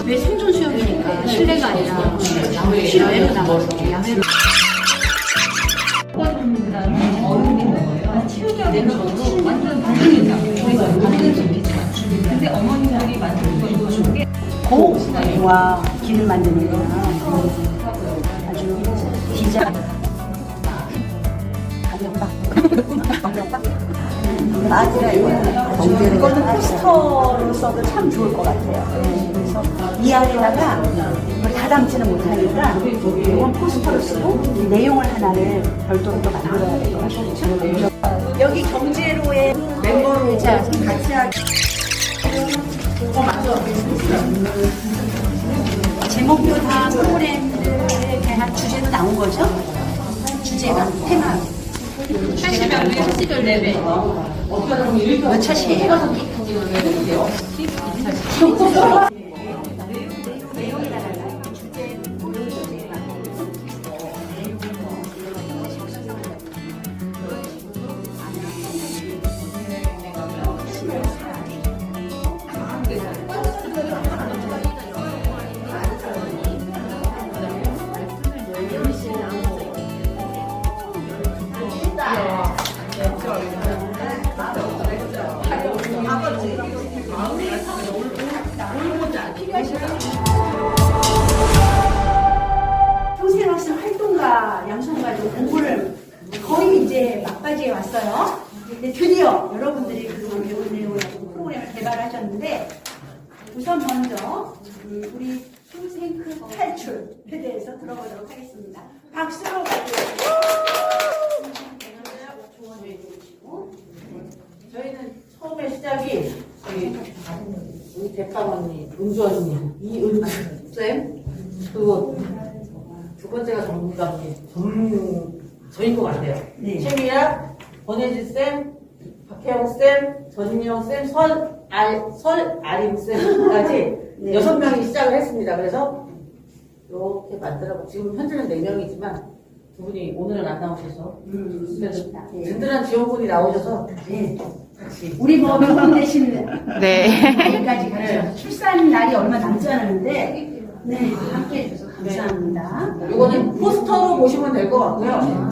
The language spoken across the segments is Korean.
왜 생존 수영이니까 실내가 아니라 실외로 나가서 야외로. 완전 반응이죠. 근데 어머니들이 만든 게 고? 와, 길을 만드는구나. 아주 디자인. 맞아요. 이거는 포스터로 써도 참 좋을 것 같아요. 그래서 이 안에다가 다 담지는 못하니까 이건 포스터로 쓰고 이 내용을 하나를 별도로 또 만들어야 될 것 같아요. 여기 경제로의 멤버로 같이 하기. 제목표 다 프로그램들에 대한 주제도 나온 거죠? 주제가 테마. 차시별 레벨. 몇 차시예요? 평생학생 활동가 양성가지고 공부를 거의 이제 막바지에 왔어요. 근데 드디어 여러분들이 그동안 배운 내용을 가지고 프로그램을 개발하셨는데 우선 먼저 우리 쇼생크 탈출에 대해서 들어보도록 하겠습니다. 박수로 조언해 주시고. 저희는 처음에 시작이 우리 대감 언니, 은주 언니, 이은주쌤, 그리고 두 번째가 전문가님, 저인 것 같아요. 네. 최미야, 권혜지쌤, 박혜영쌤, 전인영쌤, 설아림쌤까지 네. 6명이 시작을 했습니다. 그래서 이렇게 만들어고 지금 현재는 4명이지만 두 분이 오늘은 안 나오셔서 그래서 든든한 지원군이 나오셔서 네. 같이 우리 뭐 명분 대신 네. 나이까지 같이 출산 날이 얼마 남지 않았는데 네 함께 해주셔서 감사합니다. 이거는 포스터로 보시면 될 것 같고요.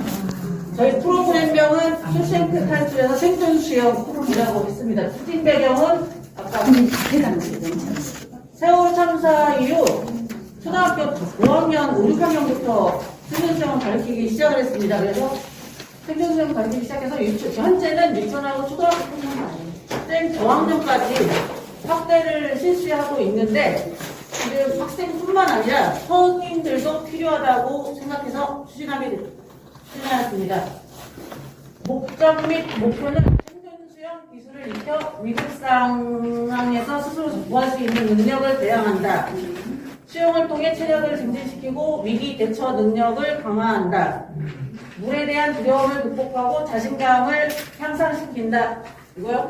저희 프로그램명은 쇼생크 탈출에서 생존 수영이라고 했습니다. 추진 배경은 아까 세월 참사 이후 초등학교 5학년, 5, 6학년부터 생존 수영을 가르치기 시작을 했습니다. 그래서 생존 수영 가르치기 시작해서 현재는 유치원하고 초등학교뿐만 아니에요. 생 저학년까지 확대를 실시하고 있는데 지금 학생뿐만 아니라 성인들도 필요하다고 생각해서 추진하였습니다. 목적 및 목표는 생존 수영 기술을 익혀 위급 상황에서 스스로 구할 수 있는 능력을 배양한다. 수영을 통해 체력을 증진시키고 위기 대처 능력을 강화한다. 물에 대한 두려움을 극복하고 자신감을 향상시킨다. 이거요.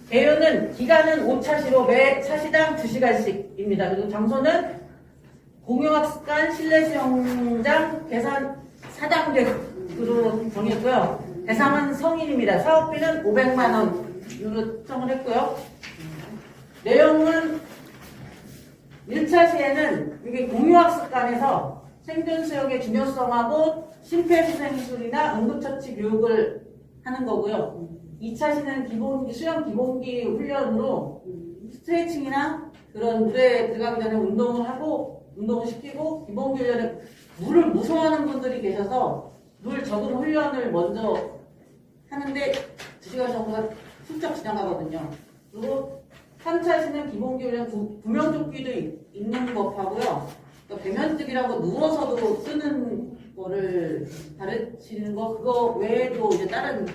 배우는 기간은 5차시로 매 차시당 2시간씩입니다. 그리고 장소는 공용학습관, 실내 수영장, 계산 4단계로 정했고요. 대상은 성인입니다. 사업비는 500만 원으로 청을 했고요. 내용은 1차 시에는 이게 공유학습관에서 생존 수영의 중요성하고 심폐소생술이나 응급처치 교육을 하는 거고요. 2차 시는 수영 기본기 훈련으로 스트레칭이나 그런 물에 들어가기 전에 운동을 시키고 기본기 훈련에 물을 무서워하는 분들이 계셔서 물 적응 훈련을 먼저 하는데 2시간 정도가 훌쩍 지나가거든요. 그리고 3차 시는 기본기 훈련 구명조끼도 입는 법하고요. 배면뜨기라고 누워서도 쓰는 거를 가르치는 거, 그거 외에도 이제 다른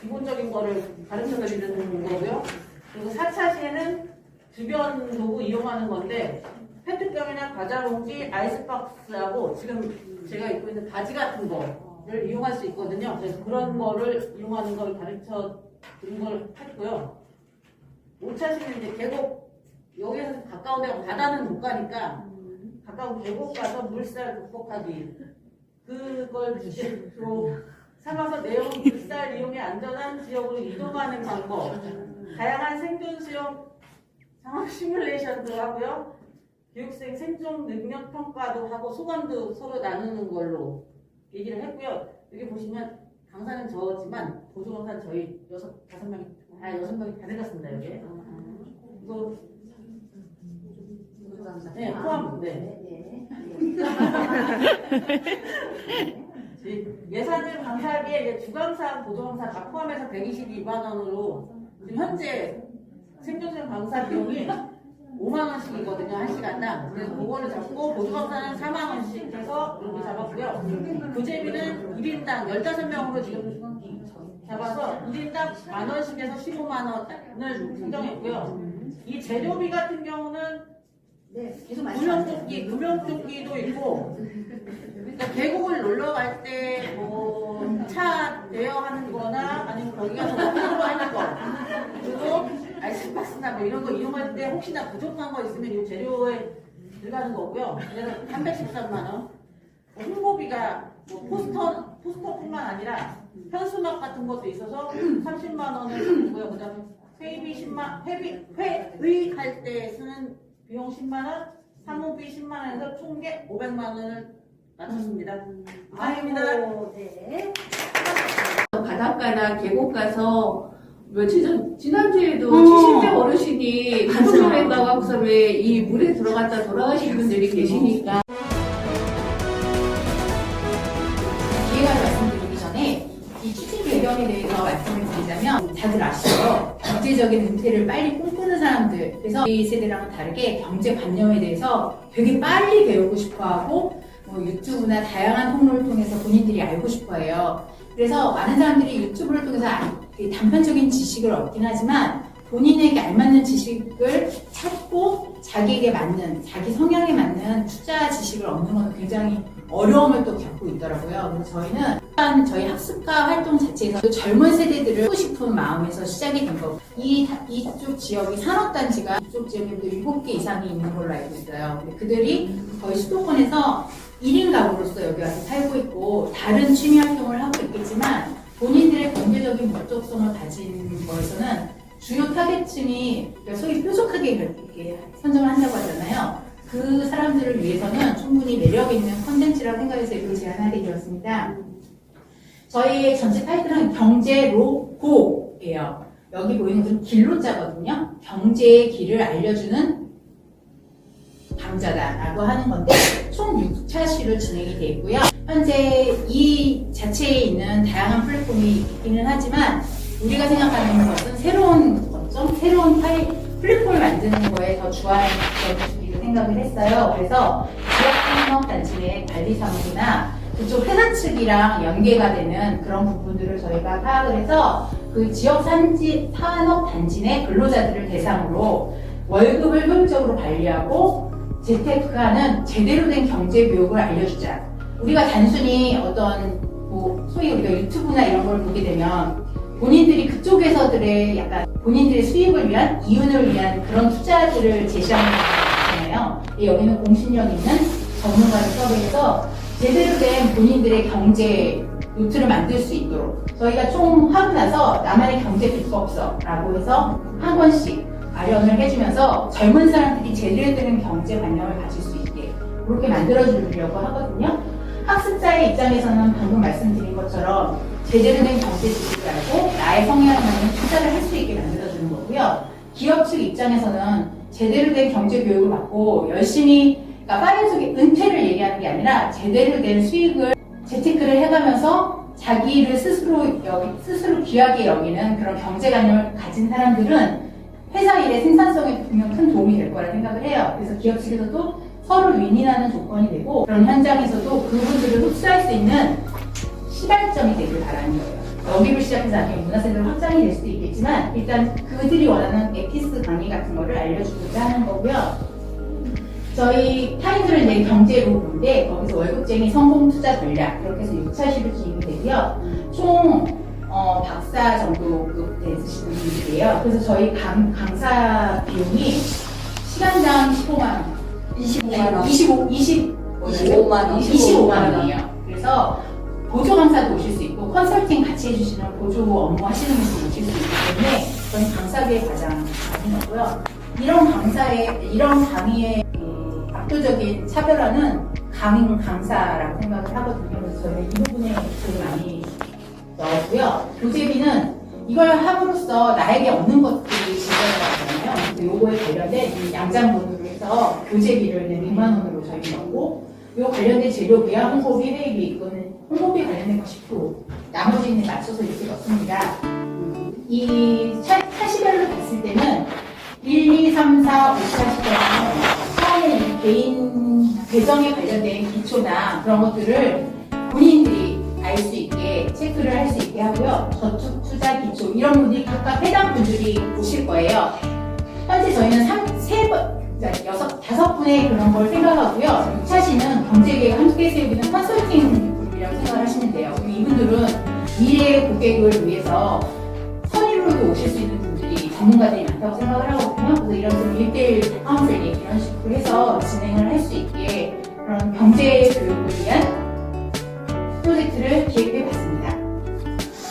기본적인 거를 가르쳐 드리는 거고요. 그리고 4차 시에는 주변 도구 이용하는 건데, 페트병이나 과자봉지, 아이스박스하고 지금 제가 입고 있는 바지 같은 거를 이용할 수 있거든요. 그래서 그런 거를 이용하는 걸 가르쳐 드린 걸 했고요. 5차 시는 이제 계곡, 여기에서 가까운 데가 바다는 못 가니까 가까운 계곡 가서 물살 극복하기, 그걸 주제로 삼아서 내용 물살 이용에 안전한 지역으로 이동하는 방법, 다양한 생존 수영 상황 시뮬레이션도 하고요. 교육생 생존 능력 평가도 하고 소감도 서로 나누는 걸로 얘기를 했고요. 여기 보시면 강사는 저지만 보조강사는 저희 6명이 다 들어갔습니다. 여기. 이거 네, 포함. 네. 예산을 강사하기에 이제 주강사, 보조강사 다 포함해서 122만 원으로 지금 현재 생존생 강사 비용이 5만 원씩이거든요, 한 시간당. 그래서 그거를 잡고 보조강사는 4만 원씩 해서 이렇게 잡았고요. 부재비는 1인당 15명으로 지금 잡아서 1인당 만 원씩 해서 15만 원을 책정했고요. 이 재료비 같은 경우는 구명조끼도 있고, 그러니까 계곡을 놀러 갈 때 뭐 차 대여하는 거나 아니면 거기 가서 먹으러 하는 거, 그리고 아이스박스나 뭐 이런 거 이용할 때 혹시나 부족한 거 있으면 이 재료에 들어가는 거고요. 그래서 313만 원. 홍보비가 뭐 포스터뿐만 아니라 현수막 같은 것도 있어서 30만 원을 주고요. 그다음에 회의할 때 쓰는 비용 10만 원, 사무비 10만 원에서 총계 500만 원을 맞췄습니다. 아닙니다. 네. 바닷가나 계곡 가서 며칠 전 지난주에도 70대 어르신이 가슴에 나가고서 왜 이 물에 들어갔다 돌아가신 분들이 계시니까 기회가 말씀드리기 전에 이 취직 배경에 대해서 말씀을 드리자면 다들 아시죠? 경제적인 은퇴를 빨리 꿈꾸는 사람들, 그래서 이 세대랑은 다르게 경제관념에 대해서 되게 빨리 배우고 싶어하고 뭐 유튜브나 다양한 통로를 통해서 본인들이 알고 싶어해요. 그래서 많은 사람들이 유튜브를 통해서 단편적인 지식을 얻긴 하지만 본인에게 알맞는 지식을 찾고 자기에게 맞는, 자기 성향에 맞는 투자 지식을 얻는 것은 굉장히 어려움을 또 겪고 있더라고요. 그래서 저희는 저희 학습과 활동 자체에서 젊은 세대들을 하고 싶은 마음에서 시작이 된 거고, 이쪽 지역이 산업단지가 이쪽 지역에도 7개 이상이 있는 걸로 알고 있어요. 근데 그들이 거의 수도권에서 1인 가구로서 여기 와서 살고 있고 다른 취미 활동을 하고 있겠지만 본인들의 경제적인 목적성을 가진 거에서는 주요 타겟층이 소위 뾰족하게 이렇게 선정을 한다고 하잖아요. 그 사람들을 위해서는 충분히 매력 있는 컨텐츠라고 생각해서 이렇게 제안하게 되었습니다. 저희의 전체 타이틀은 경제로고예요. 여기 보이는 좀 길로자거든요. 경제의 길을 알려주는 강좌다라고 하는 건데 총 6차시로 진행이 되어 있고요. 현재 이 자체에 있는 다양한 플랫폼이 있기는 하지만 우리가 생각하는 것은 새로운 거점, 새로운 플랫폼을 만드는 거에 더 주안을 두기로 생각을 했어요. 그래서 지역산업단지 내 관리사무소나 그쪽 회사 측이랑 연계가 되는 그런 부분들을 저희가 파악을 해서 그 지역산업단지 내 근로자들을 대상으로 월급을 효율적으로 관리하고 재테크하는 제대로 된 경제교육을 알려주자. 우리가 단순히 어떤 뭐 소위 우리가 유튜브나 이런 걸 보게 되면 본인들이 그쪽에서들의 약간 본인들의 수익을 위한, 이윤을 위한 그런 투자들을 제시하는 거잖아요. 여기는 공신력 있는 전문가를 섭외해서 제대로 된 본인들의 경제 노트를 만들 수 있도록 저희가 총 하고 나서 나만의 경제 비법서라고 해서 한 권씩 마련을 해주면서 젊은 사람들이 제대로 되는 경제관념을 가질 수 있게 그렇게 만들어주려고 하거든요. 학습자의 입장에서는 방금 말씀드린 것처럼 제대로 된 경제 지식을 알고 나의 성향에 맞는 투자를 할 수 있게 만들어주는 거고요. 기업 측 입장에서는 제대로 된 경제 교육을 받고 열심히, 그러니까 파이어족의 은퇴를 얘기하는 게 아니라 제대로 된 수익을 재테크를 해가면서 자기를 스스로 귀하게 여기는 그런 경제관념을 가진 사람들은 회사 일의 생산성에 분명 큰 도움이 될 거라 생각을 해요. 그래서 기업 측에서도 서로 윈윈하는 조건이 되고 그런 현장에서도 그분들을 흡수할 수 있는 시발점이 되길 바라는 거예요. 영입을 시작해서 나중에 문화센터로 확장이 될 수도 있겠지만 일단 그들이 원하는 에피스 강의 같은 거를 알려주고자 하는 거고요. 저희 타이틀은 이제 경제로고인데 거기서 월급쟁이 성공 투자 전략 이렇게 해서 6차시로 진행이 되고요. 총 박사 정도급 되시는 분들이에요. 그래서 저희 강사 비용이 시간당 15만 원. 25만 원이에요. 그래서 보조 강사도 오실 수 있고 컨설팅 같이 해주시는 보조 업무 하시는 분도 오실 수 있기 때문에 저는 강사비에 가장 많이 넣고요. 이런 강의의 압도적인 차별화는 강사라고 생각을 하거든요. 그래서 저희는 이 부분에 되게 많이 넣었고요. 교재비는 이걸 함으로써 나에게 얻는 것들이 진짜라잖아요. 요거에 관련된 이 양장본으로 해서 교재비를 100만 원으로 저희 넣고 요 관련된 재료비와 홍보비, 회의비 이거는 홍보비 관련된 거 10%, 나머지는 맞춰서 이렇게 넣습니다. 이 차시별로 봤을 때는 1, 2, 3, 4, 5, 4시까지는 처음에 이 개인 계정에 관련된 기초나 그런 것들을 본인들이 알 수 있게 체크를 할 수 있게 하고요. 저축, 투자, 기초 이런 분들이 각각 해당 분들이 오실 거예요. 현재 저희는 5분의 그런 걸 생각하고요. 6차시는 경제계획 함께 세우기는 컨설팅 그룹이라고 생각을 하시면 돼요. 이분들은 미래의 고객을 위해서 선임으로도 오실 수 있는 분들이 전문가들이 많다고 생각을 하거든요. 그래서 이런 좀 1대1 카운셀링 이런 식으로 해서 진행을 할 수 있게 그런 경제 교육을 위한 프로젝트를 기획해 봤습니다.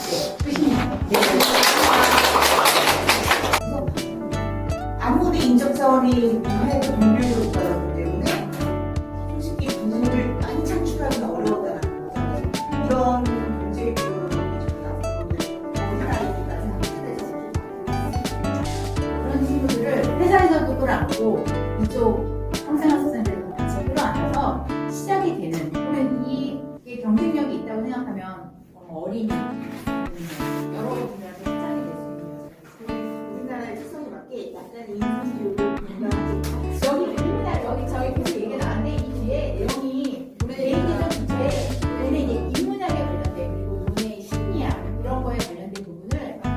네, 끝입니다. 네. 아무리 인적사원이 해도 동료로 있다기 때문에 솔직히 부분을 많이 창출하기가 어려웠다는 거잖아요. 이런 경제 교육을 그런 친구들을 회사에서도 끌어안고 이쪽 평생학습센터에도 같이 끌어안아서 시작이 되는 그러면 이게 경쟁력이 있다고 생각하면 어린이 여러 분야에서 시작이 될 수 있는 우리나라의 특성에 맞게 약간 인성교육을 공부하지. 여기 저희 교수 얘기가 나왔는데 이 뒤에 내용이 개인적 기초에 근데 이제 인문학에 관련된 그리고 돈의 심리학 이런 거에 관련된 부분을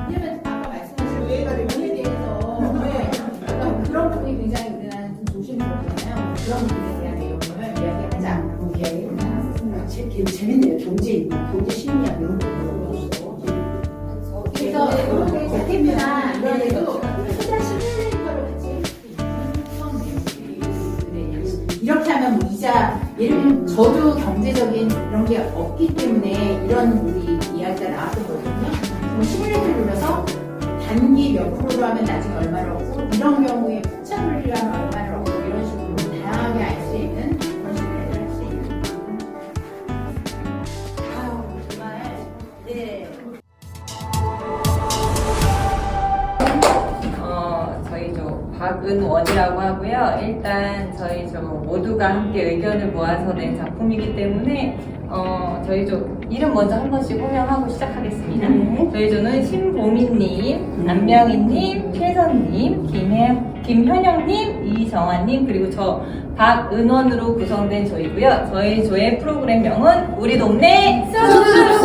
왜냐면 아까 말씀하신 외에 대해서 그러니까 그런 부분이 굉장히 우리나라는 좀 조심스럽잖아요. 그런 부분에 대한 내용을 이야기하자고 이야기를 나눴습니다. 재밌네요. 경제 심리학 이런 거 배워서. 그래서 그런 자켓이나 이런 데도 투자 시뮬레이터를 같이 할 수 있는 수업 내용들이 이렇게 하면 뭐 이자 예를 들면 저도 경제적인 이런 게 없기 때문에 이런 우리 이야기가 나왔던 거거든요. 그럼 시뮬레이터를 눌러서 단기 몇 프로로 하면 나중에 얼마를 얻고 이런 경우에 포착물리로 하면 얼마를 얻고 이런 식으로 다양하게 알 수 있는 그런 시뮬레이터를 할 수 있는 정말 네. 저희 박은원이라고 하고요. 일단 저희 모두가 함께 의견을 모아서 낸 작품이기 때문에 저희 이름 먼저 한 번씩 호명하고 시작하겠습니다. 저희 조는 신보민님, 안명희님, 최선님, 김현영님, 이정환님 그리고 저 박은원으로 구성된 조이고요. 저희 조의 프로그램명은 우리 동네 쑥쑥쑥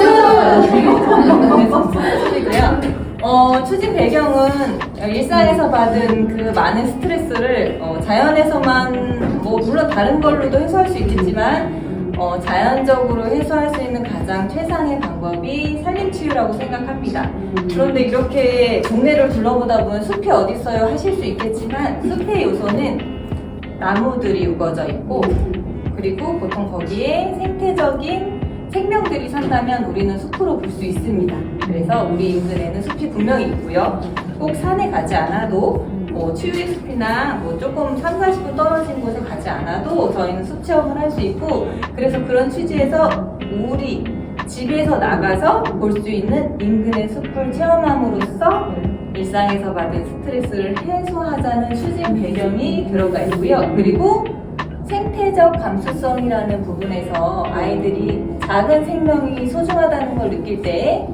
쑥쑥쑥이고요. 추진 배경은 일상에서 받은 그 많은 스트레스를 자연에서만 물론 다른 걸로도 해소할 수 있겠지만 자연적으로 해소할 수 있는 가장 최상의 방법이 산림치유라고 생각합니다. 그런데 이렇게 동네를 둘러보다 보면 숲이 어디 있어요 하실 수 있겠지만 숲의 요소는 나무들이 우거져 있고 그리고 보통 거기에 생태적인 생명들이 산다면 우리는 숲으로 볼 수 있습니다. 그래서 우리 인근에는 숲이 분명히 있고요. 꼭 산에 가지 않아도 치유의 숲이나 조금 3-40분 떨어진 곳에 가지 않아도 저희는 숲 체험을 할 수 있고 그래서 그런 취지에서 우리 집에서 나가서 볼 수 있는 인근의 숲을 체험함으로써 일상에서 받은 스트레스를 해소하자는 추진 배경이 들어가 있고요. 그리고 생태적 감수성이라는 부분에서 아이들이 작은 생명이 소중하다는 걸 느낄 때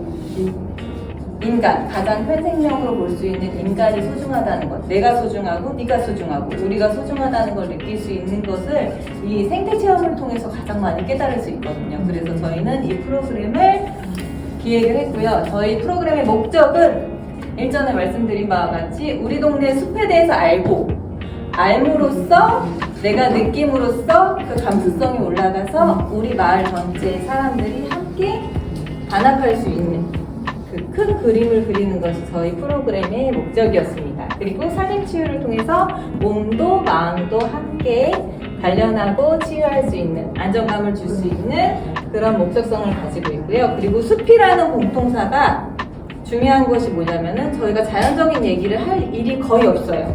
인간, 가장 큰 생명으로 볼 수 있는 인간이 소중하다는 것, 내가 소중하고 네가 소중하고 우리가 소중하다는 걸 느낄 수 있는 것을 이 생태 체험을 통해서 가장 많이 깨달을 수 있거든요. 그래서 저희는 이 프로그램을 기획을 했고요. 저희 프로그램의 목적은 일전에 말씀드린 바와 같이 우리 동네 숲에 대해서 알므로써 내가 느낌으로써 그 감수성이 올라가서 우리 마을 전체 사람들이 함께 단합할 수 있는 그 큰 그림을 그리는 것이 저희 프로그램의 목적이었습니다. 그리고 산림치유를 통해서 몸도 마음도 함께 단련하고 치유할 수 있는 안정감을 줄 수 있는 그런 목적성을 가지고 있고요. 그리고 숲이라는 공통사가 중요한 것이 뭐냐면은 저희가 자연적인 얘기를 할 일이 거의 없어요.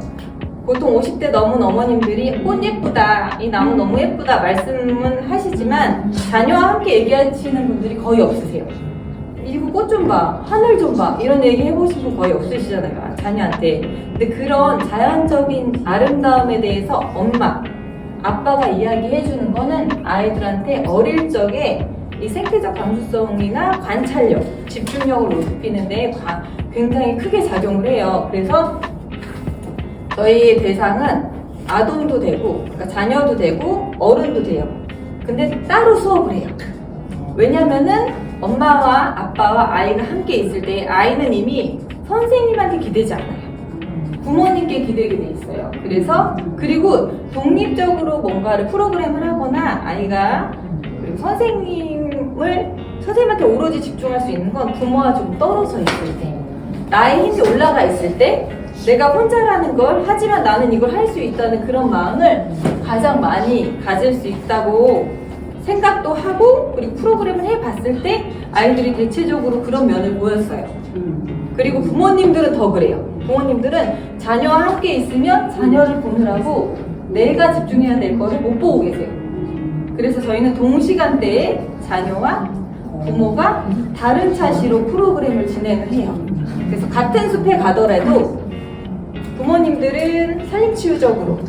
보통 50대 넘은 어머님들이 꽃 예쁘다, 이 나무 너무 예쁘다 말씀은 하시지만 자녀와 함께 얘기하시는 분들이 거의 없으세요. 이거 꽃 좀 봐, 하늘 좀 봐, 이런 얘기 해보신 분 거의 없으시잖아요, 자녀한테. 근데 그런 자연적인 아름다움에 대해서 엄마, 아빠가 이야기해주는 거는 아이들한테 어릴 적에 이 생태적 감수성이나 관찰력, 집중력을 높이는 데 굉장히 크게 작용을 해요. 그래서 저희의 대상은 아동도 되고, 그러니까 자녀도 되고, 어른도 돼요. 근데 따로 수업을 해요. 왜냐면은 엄마와 아빠와 아이가 함께 있을 때 아이는 이미 선생님한테 기대지 않아요. 부모님께 기대게 돼 있어요. 그래서 그리고 독립적으로 뭔가를 프로그램을 하거나 아이가 그리고 선생님한테 오로지 집중할 수 있는 건 부모와 좀 떨어져 있을 때, 나의 힘이 올라가 있을 때 내가 혼자라는 걸 하지만 나는 이걸 할 수 있다는 그런 마음을 가장 많이 가질 수 있다고 생각도 하고, 그리고 프로그램을 해봤을 때 아이들이 대체적으로 그런 면을 보였어요. 그리고 부모님들은 더 그래요. 부모님들은 자녀와 함께 있으면 자녀를 보느라고 내가 집중해야 될 거를 못 보고 계세요. 그래서 저희는 동시간대에 자녀와 부모가 다른 차시로 프로그램을 진행을 해요. 그래서 같은 숲에 가더라도 부모님들은 산림치유적으로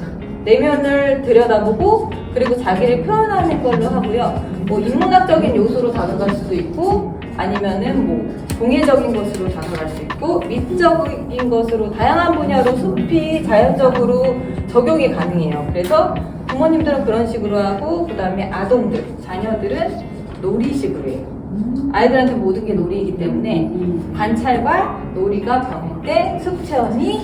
내면을 들여다보고 그리고 자기를 표현하는 걸로 하고요. 뭐 인문학적인 요소로 다가갈 수도 있고 아니면은 뭐 공예적인 것으로 다가갈 수 있고 미적인 것으로 다양한 분야로 숲이 자연적으로 적용이 가능해요. 그래서 부모님들은 그런 식으로 하고 그 다음에 아동들, 자녀들은 놀이식으로 해요. 아이들한테 모든 게 놀이이기 때문에 관찰과 놀이가 병일 때 숲 체험이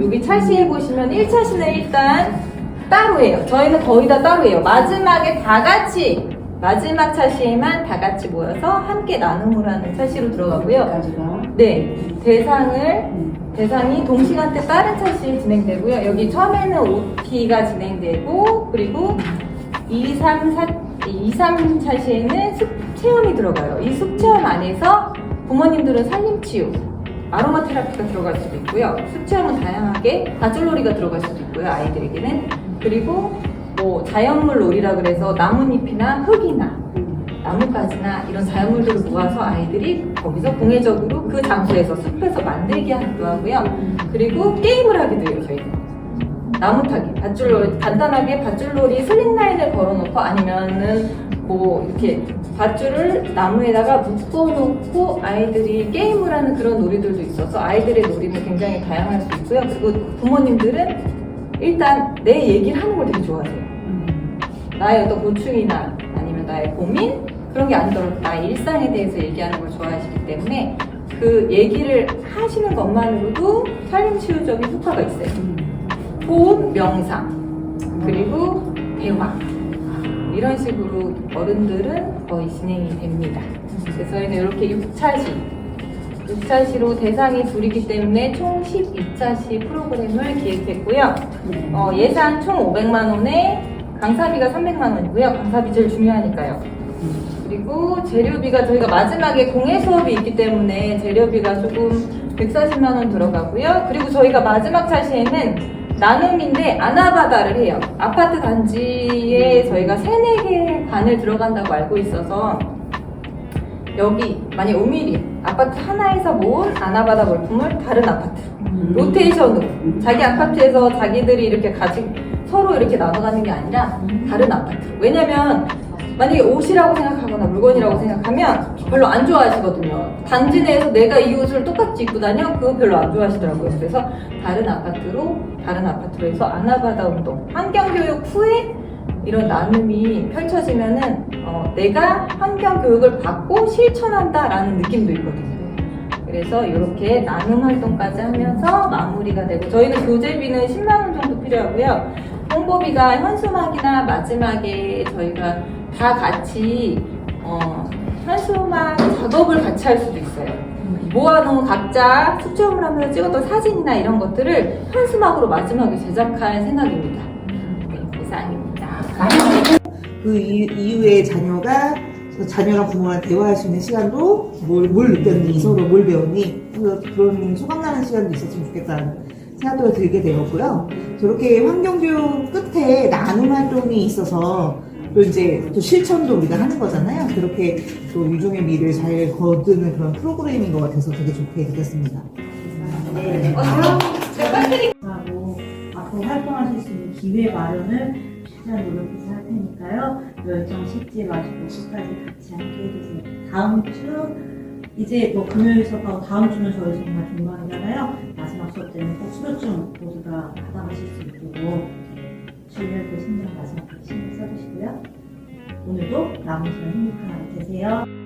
여기 차시에 보시면 1차시는 일단 따로 해요. 저희는 거의 다 따로 해요. 마지막에 다 같이 마지막 차시에만 다 같이 모여서 함께 나눔을 하는 차시로 들어가고요. 네, 대상이 동시간대 다른 차시에 진행되고요. 여기 처음에는 OT가 진행되고 그리고 2, 3 차시에는 숲 체험이 들어가요. 이 숲 체험 안에서 부모님들은 산림치유, 아로마 테라피가 들어갈 수도 있고요. 숲 체험은 다양하게 밧줄놀이가 들어갈 수도 있고요. 아이들에게는. 그리고 뭐 자연물 놀이라 그래서 나뭇잎이나 흙이나 나뭇가지나 이런 자연물들을 모아서 아이들이 거기서 공예적으로 그 장소에서 숲에서 만들게 하기도 하고요. 그리고 게임을 하기도 해요. 저희는 나무 타기, 밧줄놀이, 간단하게 밧줄놀이 슬링라인을 걸어놓고 아니면은 뭐 이렇게 밧줄을 나무에다가 묶어놓고 아이들이 게임을 하는 그런 놀이들도 있어서 아이들의 놀이는 굉장히 다양할 수 있고요. 그리고 부모님들은 일단 내 얘기를 하는 걸 되게 좋아해요. 나의 어떤 고충이나 아니면 나의 고민 그런 게 아니더라도 나의 일상에 대해서 얘기하는 걸 좋아하시기 때문에 그 얘기를 하시는 것만으로도 산림치유적인 효과가 있어요. 호흡, 명상, 그리고 대화 이런 식으로 어른들은 거의 진행이 됩니다. 그래서 저희는 이렇게 6차시로 대상이 둘이기 때문에 총 12차시 프로그램을 기획했고요. 예산 총 500만 원에 강사비가 300만 원이고요. 강사비 제일 중요하니까요. 그리고 재료비가 저희가 마지막에 공예 수업이 있기 때문에 재료비가 조금 140만 원 들어가고요. 그리고 저희가 마지막 차시에는 나눔인데 아나바다를 해요. 아파트 단지에 저희가 3-4개 반을 들어간다고 알고 있어서 여기 만약 5mm 아파트 하나에서 모은 아나바다 물품을 다른 아파트 로테이션으로 자기 아파트에서 자기들이 이렇게 서로 이렇게 나눠가는 게 아니라 다른 아파트. 왜냐면 만약에 옷이라고 생각하거나 물건이라고 생각하면 별로 안 좋아하시거든요. 단지 내에서 내가 이 옷을 똑같이 입고 다녀? 그거 별로 안 좋아하시더라고요. 그래서 다른 아파트로 해서 아나바다 운동, 환경교육 후에 이런 나눔이 펼쳐지면은 내가 환경교육을 받고 실천한다라는 느낌도 있거든요. 그래서 이렇게 나눔 활동까지 하면서 마무리가 되고 저희는 교재비는 10만 원 정도 필요하고요. 홍보비가 현수막이나 마지막에 저희가 다 같이 현수막 작업을 같이 할 수도 있어요. 모아놓은 각자 숲체험을 하면서 찍었던 사진이나 이런 것들을 현수막으로 마지막에 제작할 생각입니다. 네, 이상입니다. 그 이후에 자녀랑 부모랑 대화할 수 있는 시간도 뭘 느꼈니, 서로 뭘 배웠니, 그런 소감나는 시간도 있었으면 좋겠다는 생각도 들게 되었고요. 저렇게 환경교육 끝에 나눔 활동이 있어서 또 이제 또 실천도 우리가 하는 거잖아요. 그렇게 또 유종의 미를 잘 거두는 그런 프로그램인 것 같아서 되게 좋게 느꼈습니다. 하고 앞으로 활동하실 수 있는 기회 마련을 최대한 노력해서 할 테니까요. 열정 식지 마시고 끝까지 같이 함께 해주세요. 다음 주 이제 뭐 금요일 수업하고 다음 주는 저희 정말 종강이잖아요. 마지막 수업 때는 꼭 수료증 모두가 받아가실 수 있도록 주의할 때 신경 마지막까지 신경 써주시고요. 오늘도 남은 시간 행복한 하루 되세요.